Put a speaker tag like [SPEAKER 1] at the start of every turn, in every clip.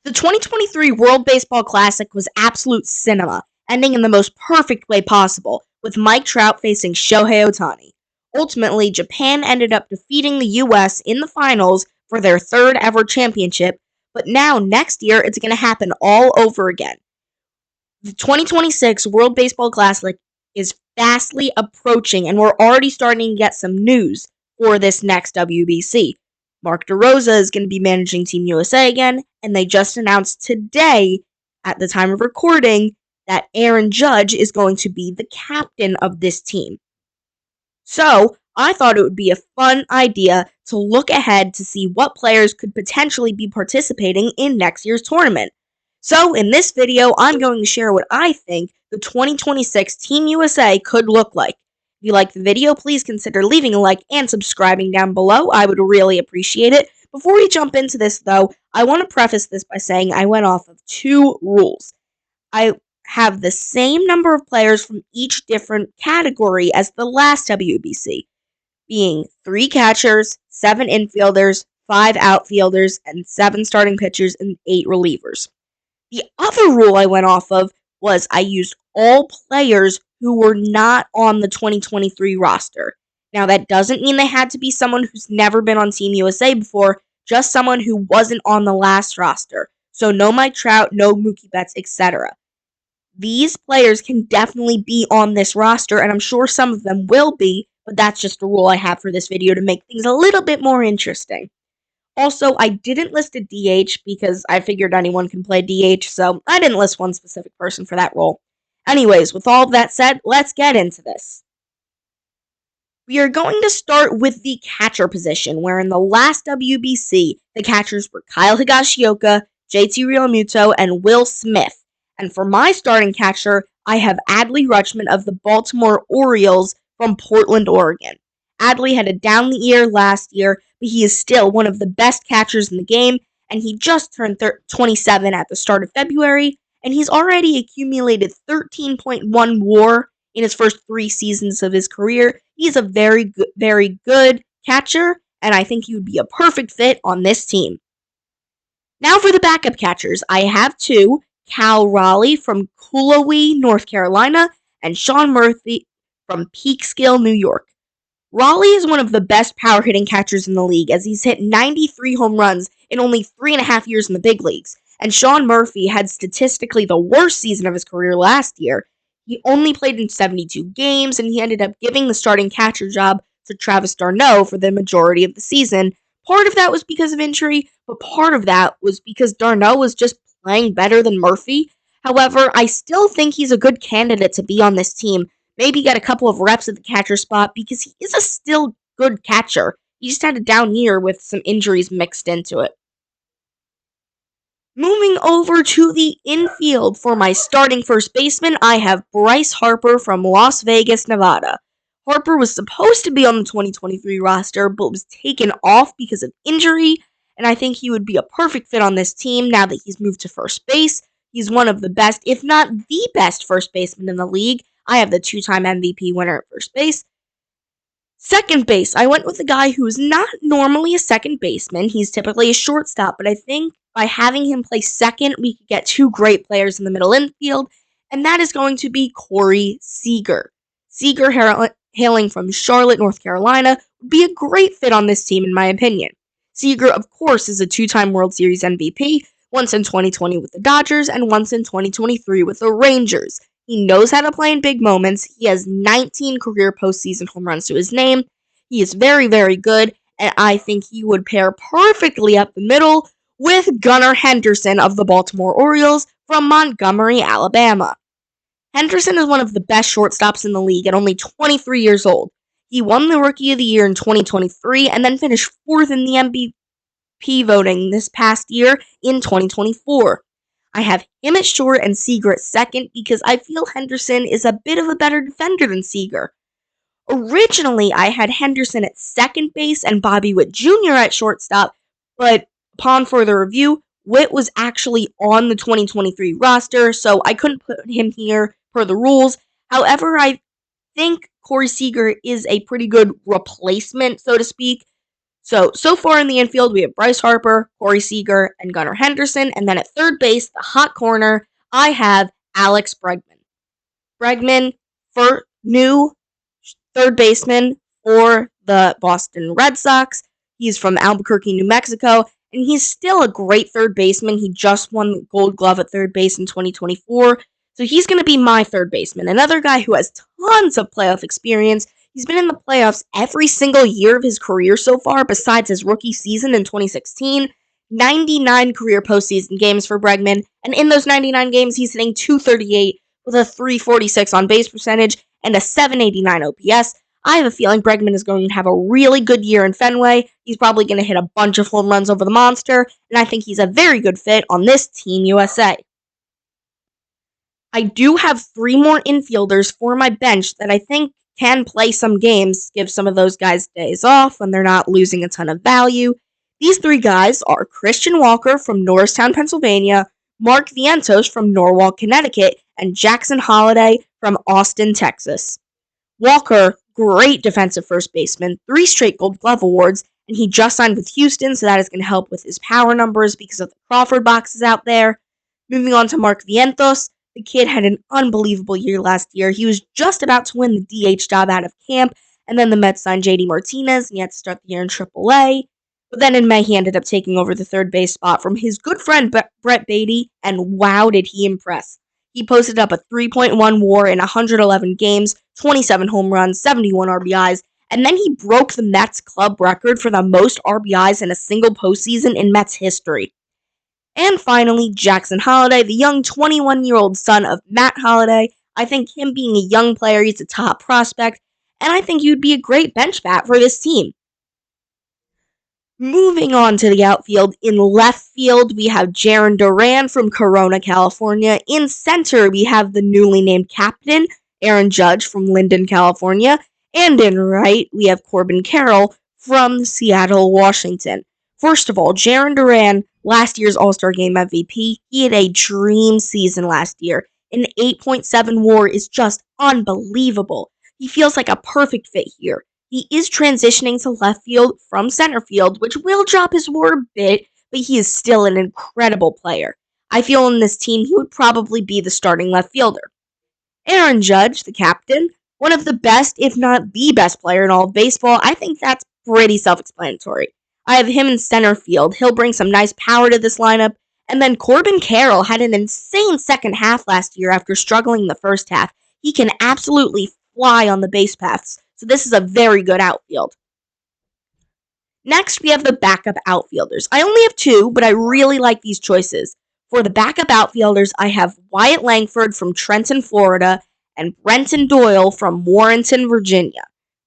[SPEAKER 1] The 2023 World Baseball Classic was absolute cinema, ending in the most perfect way possible, with Mike Trout facing Shohei Ohtani. Ultimately, Japan ended up defeating the US in the finals for their third ever championship, but now next year it's going to happen all over again. The 2026 World Baseball Classic is fastly approaching, and we're already starting to get some news for this next WBC. Mark DeRosa is going to be managing Team USA again, and they just announced today, at the time of recording, that Aaron Judge is going to be the captain of this team. So, I thought it would be a fun idea to look ahead to see what players could potentially be participating in next year's tournament. So, in this video, I'm going to share what I think the 2026 Team USA could look like. If you like the video, please consider leaving a like and subscribing down below. I would really appreciate it. Before we jump into this, though, I want to preface this by saying I went off of two rules. I have the same number of players from each different category as the last WBC, being 3 catchers, 7 infielders, 5 outfielders, and 7 starting pitchers and 8 relievers. The other rule I went off of was I used all players who were not on the 2023 roster. Now, that doesn't mean they had to be someone who's never been on Team USA before, just someone who wasn't on the last roster. So no Mike Trout, no Mookie Betts, etc. These players can definitely be on this roster, and I'm sure some of them will be, but that's just a rule I have for this video to make things a little bit more interesting. Also, I didn't list a DH because I figured anyone can play DH, so I didn't list one specific person for that role. Anyways, with all of that said, let's get into this. We are going to start with the catcher position, where in the last WBC, the catchers were Kyle Higashioka, JT Realmuto, and Will Smith. And for my starting catcher, I have Adley Rutschman of the Baltimore Orioles from Portland, Oregon. Adley had a down the year last year, but he is still one of the best catchers in the game, and he just turned 27 at the start of February, and he's already accumulated 13.1 WAR in his first 3 seasons of his career. He's a very good catcher, and I think he would be a perfect fit on this team. Now for the backup catchers, I have 2, Cal Raleigh from Cullowhee, North Carolina, and Sean Murphy from Peekskill, New York. Raleigh is one of the best power-hitting catchers in the league, as he's hit 93 home runs in only 3.5 years in the big leagues, and Sean Murphy had statistically the worst season of his career last year. He only played in 72 games, and he ended up giving the starting catcher job to Travis d'Arnaud for the majority of the season. Part of that was because of injury, but part of that was because d'Arnaud was just playing better than Murphy. However, I still think he's a good candidate to be on this team. Maybe get a couple of reps at the catcher spot because he is a still good catcher. He just had a down year with some injuries mixed into it. Moving over to the infield for my starting first baseman, I have Bryce Harper from Las Vegas, Nevada. Harper was supposed to be on the 2023 roster, but was taken off because of injury, and I think he would be a perfect fit on this team now that he's moved to first base. He's one of the best, if not the best, first baseman in the league. I have the 2-time MVP winner at first base. Second base, I went with a guy who is not normally a second baseman. He's typically a shortstop, but I think by having him play second, we could get 2 great players in the middle infield, and that is going to be Corey Seager. Seager, hailing from Charlotte, North Carolina, would be a great fit on this team in my opinion. Seager, of course, is a 2-time World Series MVP, once in 2020 with the Dodgers and once in 2023 with the Rangers. He knows how to play in big moments. He has 19 career postseason home runs to his name. He is very, very good, and I think he would pair perfectly up the middle with Gunnar Henderson of the Baltimore Orioles from Montgomery, Alabama. Henderson is one of the best shortstops in the league at only 23 years old. He won the Rookie of the Year in 2023 and then finished 4th in the MVP voting this past year in 2024. I have him at short and Seager at second because I feel Henderson is a bit of a better defender than Seager. Originally, I had Henderson at second base and Bobby Witt Jr. at shortstop, but upon further review, Witt was actually on the 2023 roster, so I couldn't put him here per the rules. However, I think Corey Seager is a pretty good replacement, so to speak. So far in the infield, we have Bryce Harper, Corey Seager, and Gunnar Henderson. And then at third base, the hot corner, I have Alex Bregman. Bregman, for new third baseman for the Boston Red Sox. He's from Albuquerque, New Mexico, and he's still a great third baseman. He just won the Gold Glove at third base in 2024, so he's going to be my third baseman. Another guy who has tons of playoff experience. He's been in the playoffs every single year of his career so far, besides his rookie season in 2016. 99 career postseason games for Bregman, and in those 99 games, he's hitting .238 with a .346 on-base percentage and a .789 OPS. I have a feeling Bregman is going to have a really good year in Fenway. He's probably going to hit a bunch of home runs over the monster, and I think he's a very good fit on this Team USA. I do have 3 more infielders for my bench that I think can play some games, give some of those guys days off when they're not losing a ton of value. These 3 guys are Christian Walker from Norristown, Pennsylvania, Mark Vientos from Norwalk, Connecticut, and Jackson Holliday from Austin, Texas. Walker, great defensive first baseman, 3 straight Gold Glove awards, and he just signed with Houston, so that is going to help with his power numbers because of the Crawford boxes out there. Moving on to Mark Vientos, the kid had an unbelievable year last year. He was just about to win the DH job out of camp, and then the Mets signed JD Martinez, and he had to start the year in AAA. But then in May, he ended up taking over the third base spot from his good friend Brett Beatty, and wow, did he impress. He posted up a 3.1 WAR in 111 games, 27 home runs, 71 RBIs, and then he broke the Mets club record for the most RBIs in a single postseason in Mets history. And finally, Jackson Holliday, the young 21-year-old son of Matt Holliday. I think him being a young player, he's a top prospect, and I think he would be a great bench bat for this team. Moving on to the outfield, in left field, we have Jarren Duran from Corona, California. In center, we have the newly named captain, Aaron Judge from Linden, California. And in right, we have Corbin Carroll from Seattle, Washington. First of all, Jarren Duran, last year's All-Star Game MVP, he had a dream season last year. An 8.7 WAR is just unbelievable. He feels like a perfect fit here. He is transitioning to left field from center field, which will drop his WAR a bit, but he is still an incredible player. I feel in this team he would probably be the starting left fielder. Aaron Judge, the captain, one of the best, if not the best player in all of baseball. I think that's pretty self-explanatory. I have him in center field. He'll bring some nice power to this lineup. And then Corbin Carroll had an insane second half last year after struggling in the first half. He can absolutely fly on the base paths. So this is a very good outfield. Next, we have the backup outfielders. I only have 2, but I really like these choices. For the backup outfielders, I have Wyatt Langford from Trenton, Florida, and Brenton Doyle from Warrenton, Virginia.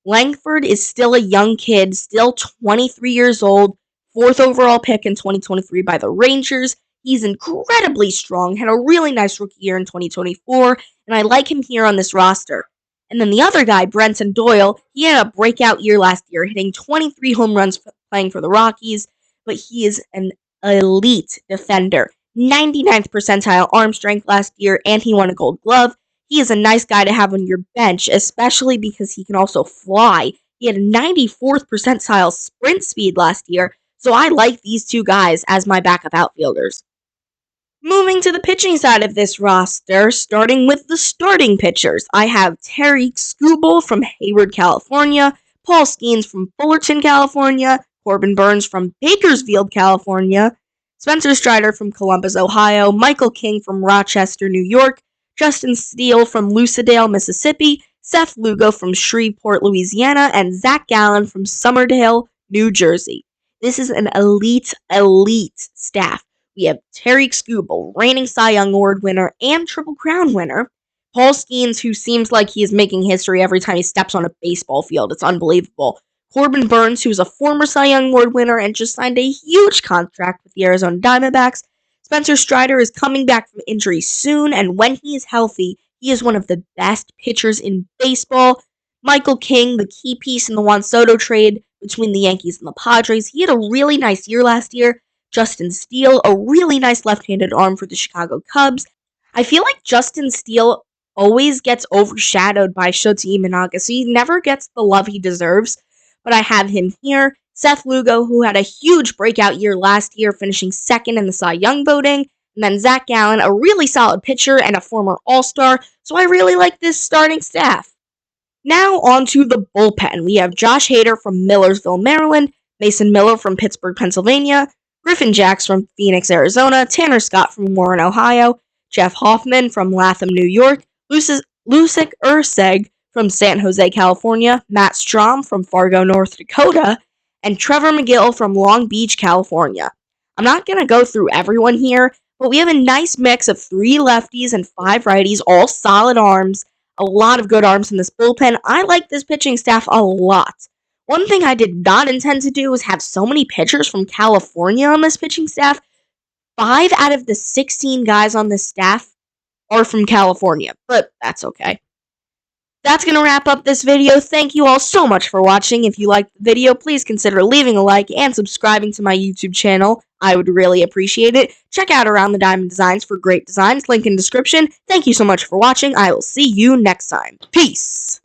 [SPEAKER 1] Langford is still a young kid, still 23 years old, 4th overall pick in 2023 by the Rangers. He's incredibly strong, had a really nice rookie year in 2024, and I like him here on this roster. And then the other guy, Brenton Doyle, he had a breakout year last year, hitting 23 home runs playing for the Rockies, but he is an elite defender. 99th percentile arm strength last year, and he won a Gold Glove. He is a nice guy to have on your bench, especially because he can also fly. He had a 94th percentile sprint speed last year, so I like these 2 guys as my backup outfielders. Moving to the pitching side of this roster, starting with the starting pitchers, I have Tarik Skubal from Hayward, California, Paul Skeens from Fullerton, California, Corbin Burns from Bakersfield, California, Spencer Strider from Columbus, Ohio, Michael King from Rochester, New York, Justin Steele from Lucedale, Mississippi, Seth Lugo from Shreveport, Louisiana, and Zach Gallen from Summerdale, New Jersey. This is an elite staff. We have Tarik Skubal, reigning Cy Young Award winner and Triple Crown winner. Paul Skeens, who seems like he is making history every time he steps on a baseball field. It's unbelievable. Corbin Burns, who is a former Cy Young Award winner and just signed a huge contract with the Arizona Diamondbacks. Spencer Strider is coming back from injury soon, and when he is healthy, he is one of the best pitchers in baseball. Michael King, the key piece in the Juan Soto trade between the Yankees and the Padres. He had a really nice year last year. Justin Steele, a really nice left-handed arm for the Chicago Cubs. I feel like Justin Steele always gets overshadowed by Shota Imanaga, so he never gets the love he deserves, but I have him here. Seth Lugo, who had a huge breakout year last year, finishing second in the Cy Young voting, and then Zach Gallen, a really solid pitcher and a former All-Star, so I really like this starting staff. Now on to the bullpen. We have Josh Hader from Millersville, Maryland, Mason Miller from Pittsburgh, Pennsylvania, Griffin Jacks from Phoenix, Arizona, Tanner Scott from Warren, Ohio, Jeff Hoffman from Latham, New York, Lucic Urseg from San Jose, California, Matt Strom from Fargo, North Dakota, and Trevor McGill from Long Beach, California. I'm not going to go through everyone here, but we have a nice mix of 3 lefties and 5 righties, all solid arms. A lot of good arms in this bullpen. I like this pitching staff a lot. One thing I did not intend to do was have so many pitchers from California on this pitching staff. 5 out of the 16 guys on this staff are from California, but that's okay. That's going to wrap up this video. Thank you all so much for watching. If you liked the video, please consider leaving a like and subscribing to my YouTube channel. I would really appreciate it. Check out Around the Diamond Designs for great designs. Link in description. Thank you so much for watching. I will see you next time. Peace!